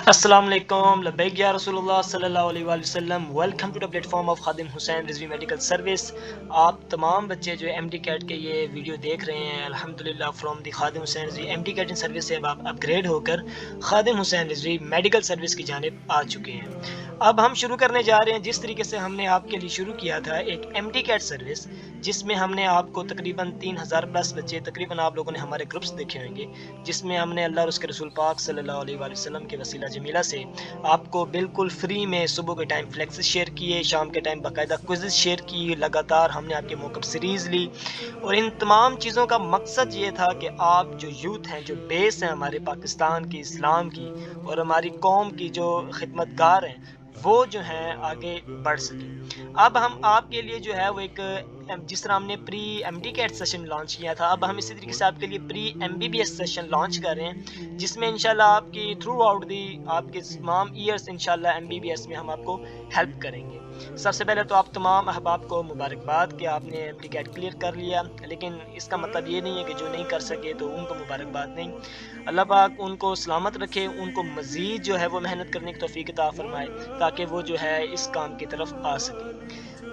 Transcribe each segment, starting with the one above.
السلام علیکم لبیک یا رسول اللہ صلی اللہ علیہ وآلہ وسلم. Welcome to the platform of Khadim Hussain Rizvi medical service. آپ تمام بچے جو ایم ڈی کیٹ کے یہ ویڈیو دیکھ رہے ہیں الحمدللہ فرام دی خادم حسین رضوی ایم ڈی کیٹنگ سروس سے آپ اپ گریڈ ہو کر خادم حسین رضوی میڈیکل سروس کی جانب آ چکے ہیں. اب ہم شروع کرنے جا رہے ہیں جس طریقے سے ہم نے آپ کے لیے شروع کیا تھا ایک ایم ڈی کیٹ سروس، جس میں ہم نے آپ کو تقریباً 3000 پلس بچے تقریباً آپ لوگوں نے ہمارے گروپس دیکھے ہوں گے، جس میں ہم نے اللہ اور اس کے رسول پاک صلی اللہ علیہ وآلہ وسلم کے وسیلہ جمیلہ سے آپ کو بالکل فری میں صبح کے ٹائم فلیکسز شیئر کیے، شام کے ٹائم باقاعدہ کوئزز شیئر کی، لگاتار ہم نے آپ کے موقع سیریز لی. اور ان تمام چیزوں کا مقصد یہ تھا کہ آپ جو یوتھ ہیں، جو بیس ہیں ہمارے پاکستان کی، اسلام کی اور ہماری قوم کی جو خدمت گار ہیں، وہ جو ہیں آگے بڑھ سکیں. اب ہم آپ کے لیے جو ہے وہ ایک جس طرح ہم نے pre M D CAT session launch کیا تھا، اب ہم اسی طریقے سے آپ کے لیے pre M B B S session launch کر رہے ہیں، جس میں انشاءاللہ آپ کی تھرو آؤٹ دی آپ کے تمام ایئرس انشاءاللہ ایم بی بی ایس میں ہم آپ کو ہیلپ کریں گے. سب سے پہلے تو آپ تمام احباب کو مبارکباد کہ آپ نے ایم ڈی کیٹ کلیئر کر لیا، لیکن اس کا مطلب یہ نہیں ہے کہ جو نہیں کر سکے تو ان کو مبارکباد نہیں. اللہ پاک ان کو سلامت رکھے، ان کو مزید جو ہے وہ محنت کرنے کی توفیق عطا فرمائے تاکہ وہ جو ہے اس کام کی طرف آ سکے.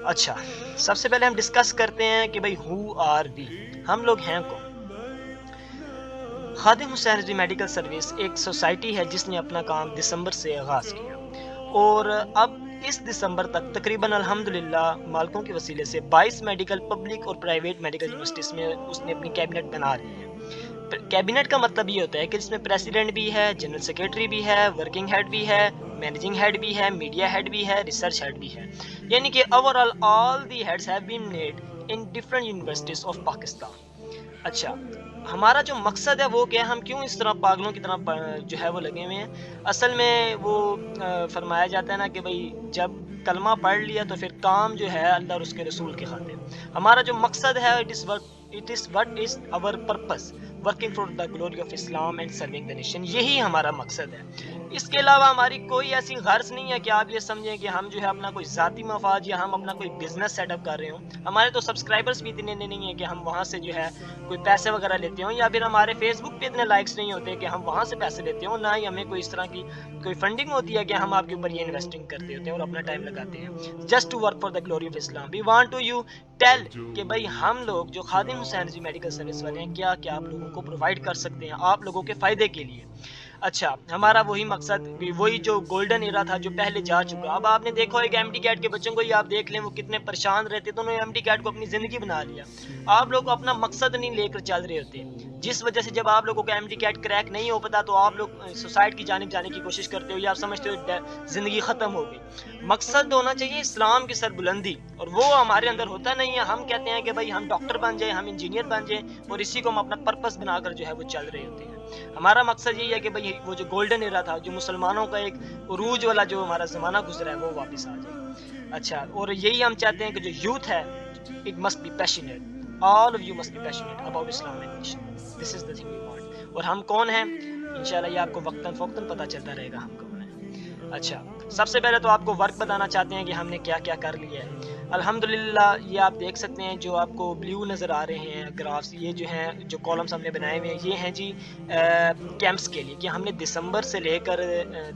اچھا، سب سے پہلے ہم ڈسکس کرتے ہیں کہ بھئی ہو آر وی، ہم لوگ ہیں کون. خادم حسین رضوی میڈیکل سروس ایک سوسائٹی ہے جس نے اپنا کام دسمبر سے آغاز کیا، اور اب اس دسمبر تک تقریباً الحمدللہ مالکوں کے وسیلے سے 22 میڈیکل پبلک اور پرائیویٹ میڈیکل یونیورسٹیز میں اس نے اپنی کیبنٹ بنا لی ہے. کیبنٹ کا مطلب یہ ہوتا ہے کہ اس میں پریزیڈنٹ بھی ہے، جنرل سیکریٹری بھی ہے، ورکنگ ہیڈ بھی ہے، مینیجنگ ہیڈ بھی ہے، میڈیا ہیڈ بھی ہے، ریسرچ ہیڈ بھی ہے. یعنی کہ over all the heads have been made in different universities of Pakistan. اچھا، ہمارا جو مقصد ہے وہ کیا ہے، ہم کیوں اس طرح پاگلوں کی طرح جو ہے وہ لگے ہوئے ہیں. اصل میں وہ فرمایا جاتا ہے نا کہ بھئی جب کلمہ پڑھ لیا تو پھر کام جو ہے اللہ اور اس کے رسول کے خاطر. ہمارا جو مقصد ہے it is what is our purpose, working for the glory of Islam and serving the nation. یہی ہمارا مقصد ہے. اس کے علاوہ ہماری کوئی ایسی غرض نہیں ہے کہ آپ یہ سمجھیں کہ ہم جو ہے اپنا کوئی ذاتی مفاد یا ہم اپنا کوئی بزنس سیٹ اپ کر رہے ہوں. ہمارے تو سبسکرائبرز بھی اتنے نہیں ہیں کہ ہم وہاں سے جو ہے کوئی پیسے وغیرہ لیتے ہوں، یا پھر ہمارے فیس بک پہ اتنے لائکس نہیں ہوتے کہ ہم وہاں سے پیسے لیتے ہوں، نہ ہی ہمیں کوئی اس طرح کی کوئی فنڈنگ ہوتی ہے کہ ہم آپ کے اوپر یہ انویسٹنگ کرتے ہوتے ہیں اور اپنا ٹائم لگاتے ہیں. Just to work for the glory of Islam. We want to you tell کہ بھائی ہم لوگ جو خادم حسین رضوی میڈیکل سروس والے ہیں کیا کیا آپ لوگوں کو پرووائڈ کر سکتے ہیں آپ لوگوں کے فائدے کے لیے. اچھا، ہمارا وہی مقصد، وہی جو گولڈن ایرا تھا جو پہلے جا چکا. اب آپ نے دیکھا ہوگا ایم ڈی کیٹ کے بچوں کو ہی آپ دیکھ لیں وہ کتنے پریشان رہتے تھے، انہوں نے ایم ڈی کیٹ کو اپنی زندگی بنا لیا. آپ لوگ اپنا مقصد نہیں لے کر چل رہے ہوتے، جس وجہ سے جب آپ لوگوں کو ایم ڈی کیٹ کریک نہیں ہو پتا تو آپ لوگ سوسائڈ کی جانب جانے کی کوشش کرتے ہو یا آپ سمجھتے ہو زندگی ختم ہو گئی. مقصد ہونا چاہیے اسلام کی سربلندی، اور وہ ہمارے اندر ہوتا نہیں ہے. ہم کہتے ہیں کہ بھائی ہم ڈاکٹر بن جائیں، ہم انجینئر بن جائیں، اور اسی کو ہم اپنا پرپس بنا کر جو ہے وہ چل رہے ہوتے ہیں. ہمارا مقصد یہی ہے کہ بھئی وہ جو گولڈن ایرا تھا، جو مسلمانوں کا ایک عروج والا جو ہمارا زمانہ گزرا ہے، وہ واپس آ جائے. اچھا، اور یہی ہم چاہتے ہیں کہ جو یوتھ ہے it must be passionate. All of you must be passionate about Islam and nation. This is the thing we want. اور ہم کون ہیں انشاءاللہ یہ آپ کو وقتاً فوقتاً پتہ چلتا رہے گا ہم کون ہیں. اچھا، سب سے پہلے تو آپ کو ورک بتانا چاہتے ہیں کہ ہم نے کیا کیا کر لیا ہے. الحمدللہ یہ آپ دیکھ سکتے ہیں جو آپ کو بلیو نظر آ رہے ہیں گرافس، یہ جو ہیں جو کالمز ہم نے بنائے ہوئے ہیں یہ ہیں جی کیمپس کے لیے، کہ ہم نے دسمبر سے لے کر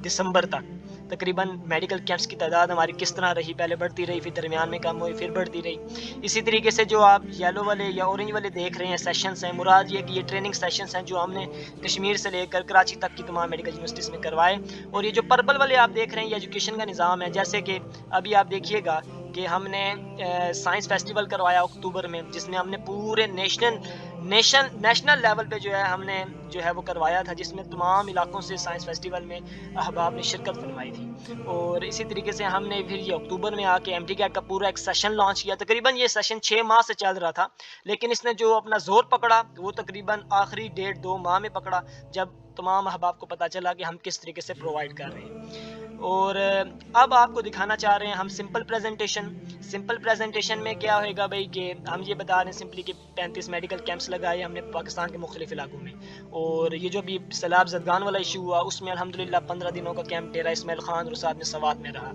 دسمبر تک تقریباً میڈیکل کیمپس کی تعداد ہماری کس طرح رہی، پہلے بڑھتی رہی، پھر درمیان میں کم ہوئی، پھر بڑھتی رہی. اسی طریقے سے جو آپ یلو والے یا اورنج والے دیکھ رہے ہیں سیشنز ہیں، مراد یہ کہ یہ ٹریننگ سیشنز ہیں جو ہم نے کشمیر سے لے کر کراچی تک کی تمام میڈیکل یونیورسٹیز میں کروائے. اور یہ جو پرپل والے آپ دیکھ رہے ہیں یہ ایجوکیشن کا نظام ہے. جیسے کہ ابھی آپ دیکھیے گا کہ ہم نے سائنس فیسٹیول کروایا اکتوبر میں، جس میں ہم نے پورے نیشنل لیول پہ جو ہے ہم نے جو ہے وہ کروایا تھا، جس میں تمام علاقوں سے سائنس فیسٹیول میں احباب نے شرکت فرمائی تھی. اور اسی طریقے سے ہم نے پھر یہ اکتوبر میں آ کے ایم ڈی کیٹ کا پورا ایک سیشن لانچ کیا. تقریباً یہ سیشن 6 ماہ سے چل رہا تھا، لیکن اس نے جو اپنا زور پکڑا وہ تقریباً آخری 1.5-2 ماہ میں پکڑا، جب تمام احباب کو پتہ چلا کہ ہم کس طریقے سے پرووائڈ کر رہے ہیں. اور اب آپ کو دکھانا چاہ رہے ہیں ہم سمپل پریزنٹیشن میں کیا ہوئے گا بھائی کہ ہم یہ بتا رہے ہیں سمپلی کہ 35 میڈیکل کیمپس لگائے ہم نے پاکستان کے مختلف علاقوں میں. اور یہ جو بھی سیلاب زدگان والا ایشو ہوا اس میں الحمدللہ 15 دنوں کا کیمپ ڈیرہ اسماعیل خان اور ساتھ میں سوات میں رہا.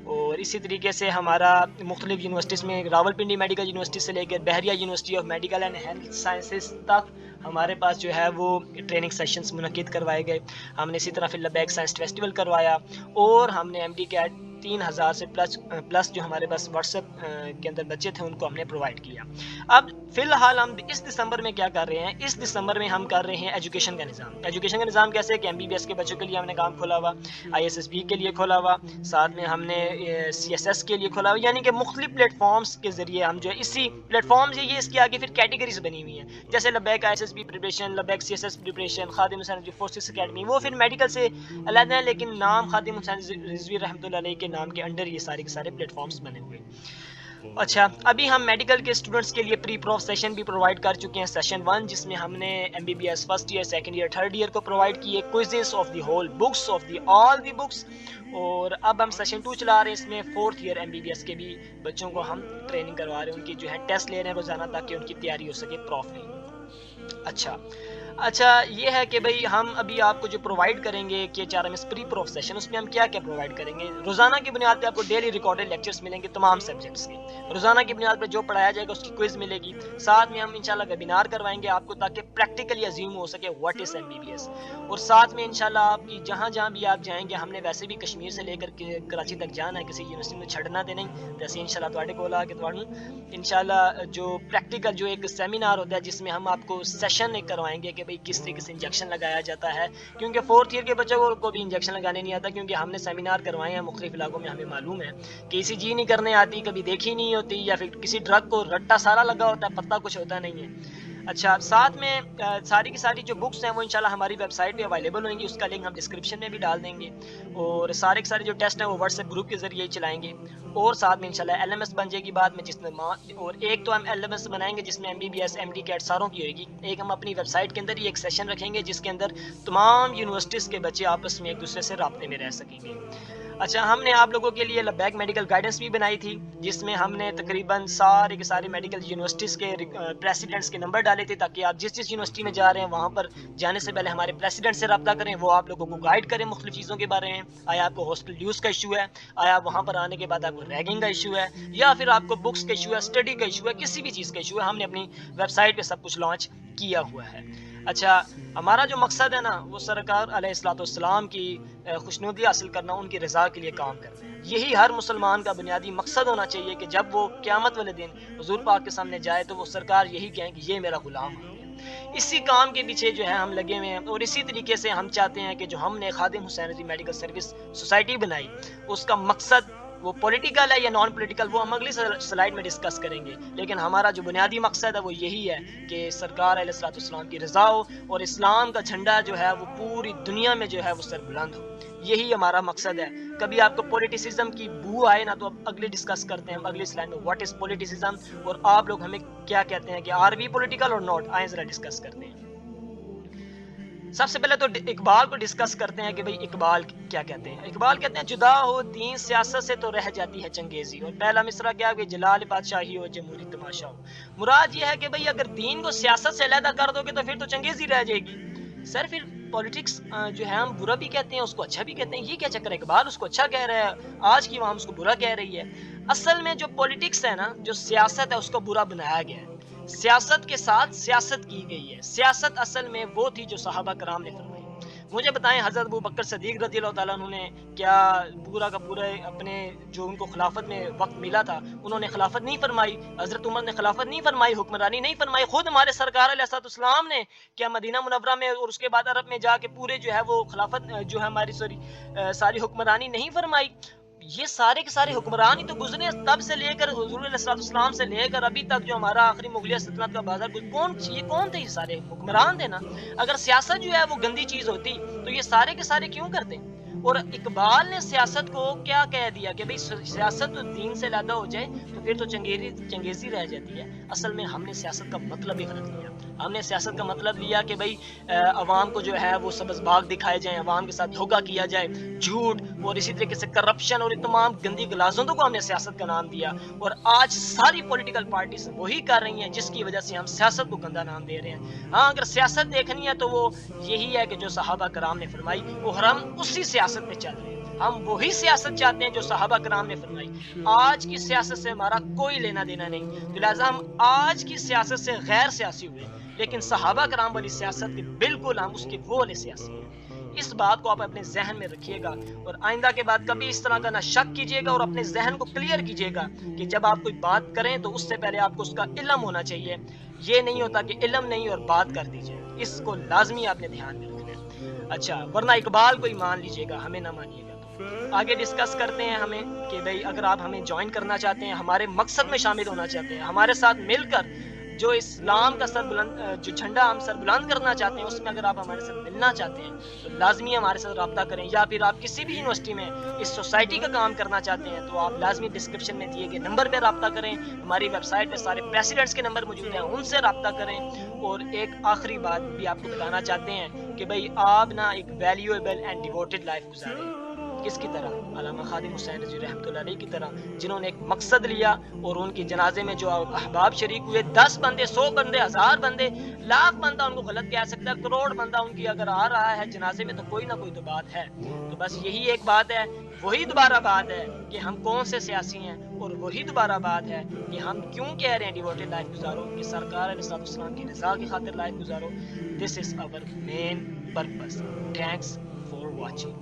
اور اسی طریقے سے ہمارا مختلف یونیورسٹیز میں راول پنڈی میڈیکل یونیورسٹی سے لے کر بحریہ university of medical and health sciences تک हमारे पास जो है वो ट्रेनिंग सेशंस मुनक्किद करवाए गए। हमने इसी तरह फिर लबैक साइंस फेस्टिवल करवाया और हमने एमडी कैट 3000 से प्लस जो हमारे पास व्हाट्सएप के अंदर बच्चे थे उनको हमने प्रोवाइड किया। अब फिलहाल हम इस दिसंबर में क्या कर रहे हैं, इस दिसंबर में हम कर रहे हैं एजुकेशन का निज़ाम। एजुकेशन का निज़ाम कैसे है कि एमबीबीएस के बच्चों के लिए हमने काम खोला हुआ, आईएसएसबी के लिए खोला हुआ, साथ में हमने सीएसएस के लिए खोला हुआ, यानी कि मुख्तलिफ प्लेटफॉर्म्स के ज़रिए हम जो है इसी प्लेटफॉर्म्स ये इसके आगे फिर कैटेगरीज बनी हुई हैं, जैसे Labbaik ISSB preparation, Labbaik CSS preparation, खादिम हुसैन रिजवी फोर्सेस अकेडमी, वो फिर मेडिकल से अलग है लेकिन नाम खादिम हुसैन रिजवी रहमतुल्लाह अलैह के नाम के अंडर ये सारे के सारे प्लेटफॉर्म्स बने हुए। अच्छा, अभी हम मेडिकल के स्टूडेंट्स के लिए प्री प्रोफ सेशन भी प्रोवाइड कर चुके हैं, सेशन 1, जिसमें हमने MBBS first year, second year, third year को प्रोवाइड किए quizzes of the whole books of the all the books. और अब हम सेशन 2 चला रहे हैं, इसमें फोर्थ ईयर एमबीबीएस के भी बच्चों को हम ट्रेनिंग करवा रहे हैं, उनकी जो है टेस्ट ले रहे हैं रोजाना ताकि उनकी तैयारी हो सके प्रॉपरली। अच्छा, ये है कि भाई हम अभी आपको जो प्रोवाइड करेंगे कि HRMS प्री प्रोफ सेशन, उसमें हम क्या क्या प्रोवाइड करेंगे। रोज़ाना की बुनियाद पे आपको डेली रिकॉर्डेड लेक्चर्स मिलेंगे तमाम सब्जेक्ट्स के, रोज़ाना की बुनियाद पे जो पढ़ाया जाएगा उसकी क्विज मिलेगी। साथ में हम इंशाल्लाह वेबिनार करवाएंगे आपको ताकि प्रैक्टिकली अज्यूम हो सके व्हाट इज़ एमबीबीएस। और साथ में इंशाल्लाह आपकी जहाँ जहाँ भी आप जाएंगे, हमने वैसे भी कश्मीर से लेकर के कराची तक जाना है, किसी यूनिवर्सिटी में छड़ना दे नहीं, जैसे इंशाल्लाह तुहाडे कोल आ के तुहानू इंशाल्लाह जो प्रैक्टिकल जो एक सेमिनार होता है जिसमें हम आपको सेशन एक करवाएंगे कि भाई किस तरीके से इंजेक्शन लगाया जाता है, क्योंकि फोर्थ ईयर के बच्चों को भी इंजेक्शन लगाने नहीं आता, क्योंकि हमने सेमिनार करवाए हैं मुख्तलिफ इलाकों में, हमें मालूम है कि ईसीजी नहीं करने आती, कभी देखी नहीं होती, या फिर किसी ड्रग को रट्टा सारा लगा होता है, पता कुछ होता नहीं है। अच्छा, साथ में सारी की सारी जो बुक्स हैं वो इंशाल्लाह हमारी वेबसाइट पे अवेलेबल होंगी, उसका लिंक हम डिस्क्रिप्शन में भी डाल देंगे। और सारे के सारे जो टेस्ट हैं वो व्हाट्सएप ग्रुप के ज़रिए ही चलाएंगे। और साथ में इंशाल्लाह एलएमएस बन जाएगी बाद में, जिसमें और एक तो हम एलएमएस बनाएंगे जिसमें एमबीबीएस एमडी कैट सारों की होगी। एक हम अपनी वेबसाइट के अंदर ही एक सेशन रखेंगे जिसके अंदर तमाम यूनिवर्सिटीज़ के बच्चे आपस में एक दूसरे से राब्ते में रह सकेंगे। अच्छा, हमने आप लोगों के लिए लबैक मेडिकल गाइडेंस भी बनाई थी, जिसमें हमने तकरीबन सारे के सारे मेडिकल यूनिवर्सिटीज़ के प्रेसिडेंट्स के नंबर डाले थे ताकि आप जिस जिस यूनिवर्सिटी में जा रहे हैं वहाँ पर जाने से पहले हमारे प्रेसिडेंट से रब्ता करें, वो आप लोगों को गाइड करें मुख्तलिफ चीज़ों के बारे में। आया आपको हॉस्टल ड्यूज़ का इशू है, आया वहाँ पर आने के बाद आपको रैगिंग का इशू है, या फिर आपको बुक्स का इशू है, स्टडी का इशू है, किसी भी चीज़ का इशू है, हमने अपनी वेबसाइट पर सब कुछ लॉन्च किया हुआ है। अच्छा, हमारा जो मकसद है ना वो सरकार अलैहिस्सलाम की खुशनुदी हासिल करना, उनकी रज़ा के लिए काम करना है। यही हर मुसलमान का बुनियादी मकसद होना चाहिए कि जब वो क़यामत वाले दिन हुज़ूर पाक के सामने जाए तो वो सरकार यही कहें कि ये मेरा गुलाम है। इसी काम के पीछे जो है हम लगे हुए हैं, और इसी तरीके से हम चाहते हैं कि जो हमने Khadim Hussain Rizvi medical service society बनाई उसका मकसद वो पॉलिटिकल है या नॉन पॉलिटिकल, वो हम अगली स्लाइड में डिस्कस करेंगे, लेकिन हमारा जो बुनियादी मकसद है वो यही है कि सरकार अलैहिस्सलाम की रज़ा हो और इस्लाम का झंडा जो है वो पूरी दुनिया में जो है वो सरबुलंद हो। यही हमारा मकसद है। कभी आपको पॉलिटिसिज्म की बू आए ना तो अब अगले डिस्कस करते हैं हम अगली स्लाइड में व्हाट इज़ पॉलिटिसिज्म, और आप लोग हमें क्या कहते हैं कि आर वी पॉलिटिकल और नॉट। आए ज़रा डिस्कस करते हैं। सबसे पहले तो इकबाल को डिस्कस करते हैं कि भाई इकबाल क्या कहते हैं। इकबाल कहते हैं जुदा हो दीन सियासत से तो रह जाती है चंगेजी, और पहला मिसरा क्या है, जलाल बादशाही हो जमहूरी तमाशा हो। मुराद ये है कि भाई अगर दीन को सियासत से अलहदा कर दोगे तो फिर तो चंगेजी रह जाएगी। सर फिर पॉलिटिक्स जो है हम बुरा भी कहते हैं उसको अच्छा भी कहते हैं, ये क्या चक्कर है। इकबाल उसको अच्छा कह रहा है, आज की आवाम उसको बुरा कह रही है। असल में जो पॉलिटिक्स है ना, जो सियासत है उसको बुरा बनाया गया है। सियासत के साथ सियासत की गई है। सियासत असल में वो थी जो सहाबा कराम ने फरमाई। मुझे बताएं हज़रत अबू बकर सदीक रज़ी अल्लाह ताला अन्हु ने क्या पूरा का पूरा अपने जो उनको खिलाफत में वक्त मिला था उन्होंने खिलाफत नहीं फरमाई, हज़रत उमर ने खिलाफत नहीं फरमाई, हुक्मरानी नहीं फरमाई। खुद हमारे सरकार अलैहिस्सलाम ने क्या मदीना मुनव्वरा में और उसके बाद अरब में जाके पूरे जो है वो खिलाफत जो है हमारी सारी हुक्मरानी नहीं फरमाई। ये सारे के सारे हुक्मरान ही तो गुजरे तब से लेकर हुजूर अलैहिस्सलाम से लेकर अभी तक जो हमारा आखिरी मुगलिया सल्तनत का बाजार कौन थे, ये सारे हुक्मरान थे ना। अगर सियासत जो है वो गंदी चीज होती तो ये सारे के सारे क्यों करते। और इकबाल ने सियासत को क्या कह दिया कि भाई सियासत तो दीन से अलहदा हो जाए तो फिर तो चंगेजी रह जाती है। असल में हमने सियासत का मतलब ही गलत लिया। हमने सियासत का मतलब लिया कि भाई अवाम को जो है वो सब्ज़ बाग दिखाए जाए, अवाम के साथ धोखा किया जाए, झूठ और इसी तरीके से करप्शन और तमाम गंदी गलाजतों को हमने सियासत का नाम दिया। और आज सारी पॉलिटिकल पार्टीज वही कर रही हैं जिसकी वजह से हम सियासत को गंदा नाम दे रहे हैं। हाँ, अगर सियासत देखनी है तो वो यही है कि जो सहाबा कराम ने फरमाई और हम उसी सियासत पे चल रहे हैं। हम वही सियासत चाहते हैं जो सहाबा कराम ने फरमाई। आज की सियासत से हमारा कोई लेना देना नहीं, तो लिहाजा हम आज की सियासत से गैर सियासी हुए, लेकिन सहाबा कराम वाली सियासत के बिल्कुल हम उसके वो वाले सियासी हैं। इस बात को आप अपने जहन में रखिएगा और आइंदा के बाद कभी इस तरह का ना शक कीजिएगा और अपने जहन को क्लियर कीजिएगा कि जब आप कोई बात करें तो उससे पहले आपको उसका इल्म होना चाहिए। ये नहीं होता कि इल्म नहीं और बात कर दीजिए, इसको लाजमी आपने ध्यान में रखना है। अच्छा, वरना इकबाल को ही मान लीजिएगा, हमें ना मानिएगा। तो आगे डिस्कस करते हैं हमें कि भाई अगर आप हमें ज्वाइन करना चाहते हैं, हमारे मकसद में शामिल होना चाहते हैं, हमारे साथ मिलकर जो इस्लाम का सर बुलंद जो झंडा हम सर बुलंद करना चाहते हैं, उसमें अगर आप हमारे साथ मिलना चाहते हैं तो लाजमी हमारे साथ रब्ता करें। या फिर आप किसी भी यूनिवर्सिटी में इस सोसाइटी का काम करना चाहते हैं तो आप लाजमी डिस्क्रिप्शन में दिए गए नंबर पर रब्ता करें। हमारी वेबसाइट पे सारे प्रेसिडेंट्स के नंबर मौजूद हैं, उनसे रब्ता करें। और एक आखिरी बात भी आपको बताना चाहते हैं कि भाई आप ना एक वैल्यूएबल एंड डिवोटेड लाइफ गुजारें। किसकी तरह? अल्लामा खादिम हुसैन रज़ी रहमतुल्लाह अलैह की तरह, जिन्होंने एक मकसद लिया और उनके जनाजे में जो अहबाब शरीक हुए, 10 बंदे, 100 बंदे, 1000 बंदे, लाख बंदा उनको गलत कह सकता है, करोड़ बंदा उनकी अगर आ रहा है जनाजे में तो कोई ना कोई तो बात है। तो बस यही एक बात है, वही दोबारा बात है कि हम कौन से सियासी हैं, और वही दोबारा बात है कि हम क्यों कह रहे हैं डिवोटेड लाइफ गुजारो, कि सरकार अलैहिस्सलाम की रज़ा की खातिर लाइफ गुजारो। This is our main purpose. Thanks for watching.